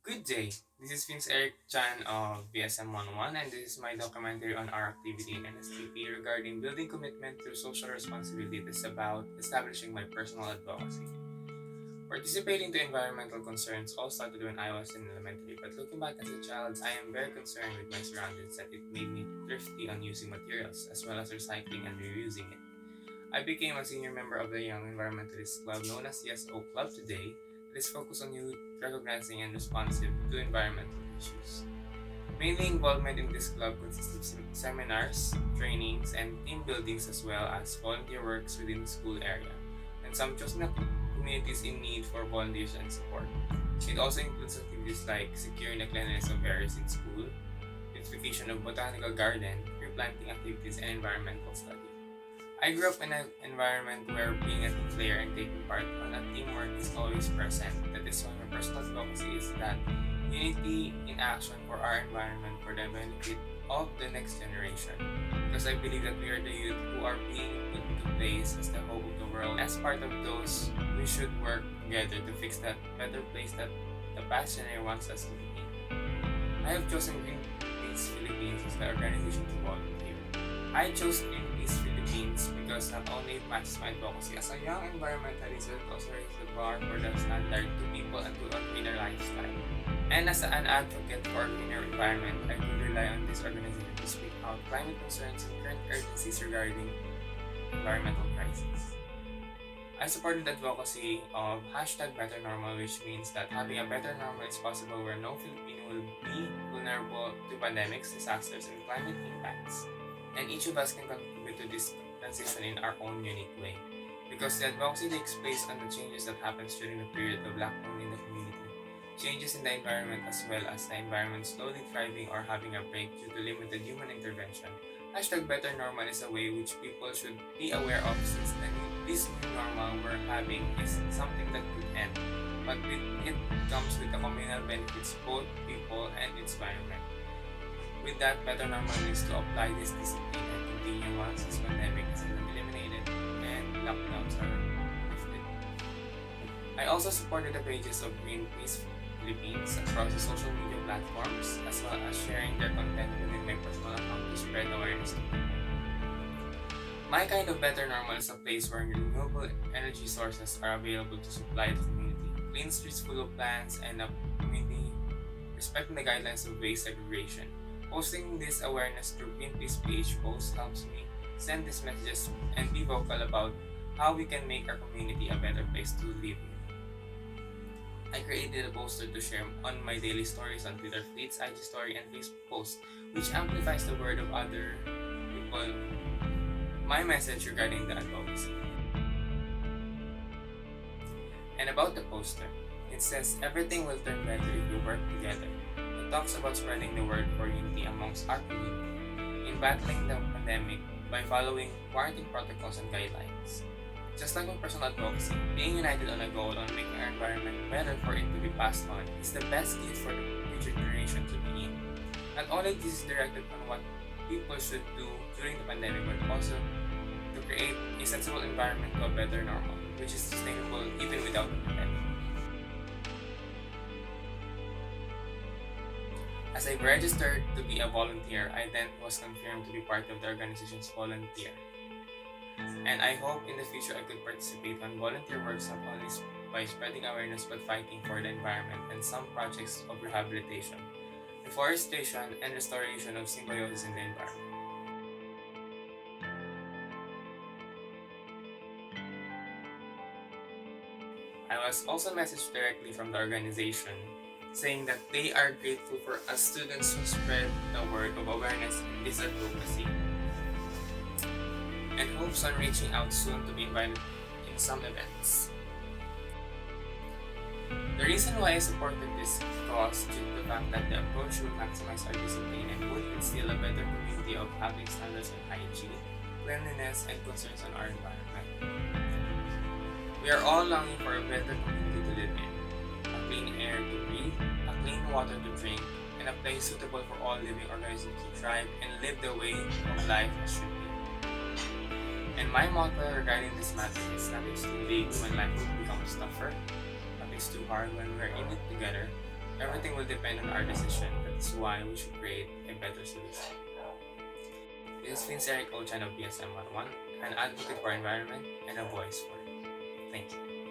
Good day. This is Vince Eric Chan of BSM11, and this is my documentary on our activity in NSTP regarding building commitment through social responsibility. This is about establishing my personal advocacy. Participating to environmental concerns all started when I was in elementary, but looking back as a child, I am very concerned with my surroundings that it made me thrifty on using materials as well as recycling and reusing it. I became a senior member of the Young Environmentalist Club known as CSO Club today that is focused on youth recognizing and responsive to environmental issues. Mainly involvement in this club consists of seminars, trainings, and team buildings as well as volunteer works within the school area, and some chosen communities in need for volunteers and support. It also includes activities like securing the cleanliness of areas in school, beautification of botanical garden, tree planting activities, and environmental study. I grew up in an environment where being a team player and taking part on a teamwork is always present. That is why my personal advocacy is that unity in action for our environment for the benefit of the next generation. Because I believe that we are the youth who are being put into place as the hope of the world. As part of those, we should work together to fix that better place that the past generation wants us to be in. I have chosen Greenpeace Philippines as the organization to volunteer. I chose Greenpeace Philippines because not only it matches my advocacy as a young environmentalist, it also raises the bar for the standard to people and to a greener lifestyle. And as an advocate for a greener environment, I could rely on this organization to speak out climate concerns and current urgencies regarding environmental crisis. I supported the advocacy of hashtag Better Normal, which means that having a better normal is possible where no Filipino will be vulnerable to pandemics, disasters, and climate impacts. And each of us can contribute to this transition in our own unique way. Because the advocacy takes place on the changes that happens during the period of lockdown in the community. Changes in the environment as well as the environment slowly thriving or having a break due to limited human intervention. Hashtag Better Normal is a way which people should be aware of since this new normal we're having is something that could end. But it comes with the communal benefits both people and its environment. With that, Better Normal needs to apply this discipline and continue once this pandemic is eliminated and lockdowns are lifted. I also supported the pages of Greenpeace Philippines across the social media platforms as well as sharing their content within my personal account to spread awareness to people. My kind of Better Normal is a place where renewable energy sources are available to supply the community, clean streets full of plants, and a community respecting the guidelines of waste segregation. Posting this awareness through Greenpeace page posts helps me send these messages and be vocal about how we can make our community a better place to live in. I created a poster to share on my daily stories on Twitter feeds, IG story, and Facebook posts, which amplifies the word of other people my message regarding the advocacy. And about the poster, it says everything will turn better if we work together. It talks about spreading the word for unity amongst our community in battling the pandemic by following quarantine protocols and guidelines. Just like my personal advocacy, being united on a goal on making our environment better for it to be passed on is the best gift for the future generation to be in. Not only this is directed on what people should do during the pandemic, but also to create a sensible environment to a better normal, which is sustainable even without the pandemic. As I registered to be a volunteer, I then was confirmed to be part of the organization's volunteer. And I hope in the future I could participate on volunteer works not only by spreading awareness but fighting for the environment and some projects of rehabilitation, reforestation, and restoration of symbiosis in the environment. I was also messaged directly from the organization saying that they are grateful for us students who spread the word of awareness in this advocacy and hopes on reaching out soon to be invited in some events. The reason why I supported this cause due to the fact that the approach will maximize our discipline and would instill a better community of having standards on hygiene, cleanliness, and concerns on our environment. We are all longing for a better community to live in, a clean air to breathe, a clean water to drink, and a place suitable for all living organisms to thrive and live the way of life as should be. And my motto regarding this matter is nothing's too big when life becomes tougher, nothing's too hard when we're in it together, Everything will depend on our decision. That's why we should create a better solution. This is Vince Eric Ochan of BSM 101, an advocate for environment and a voice for it. Thank you.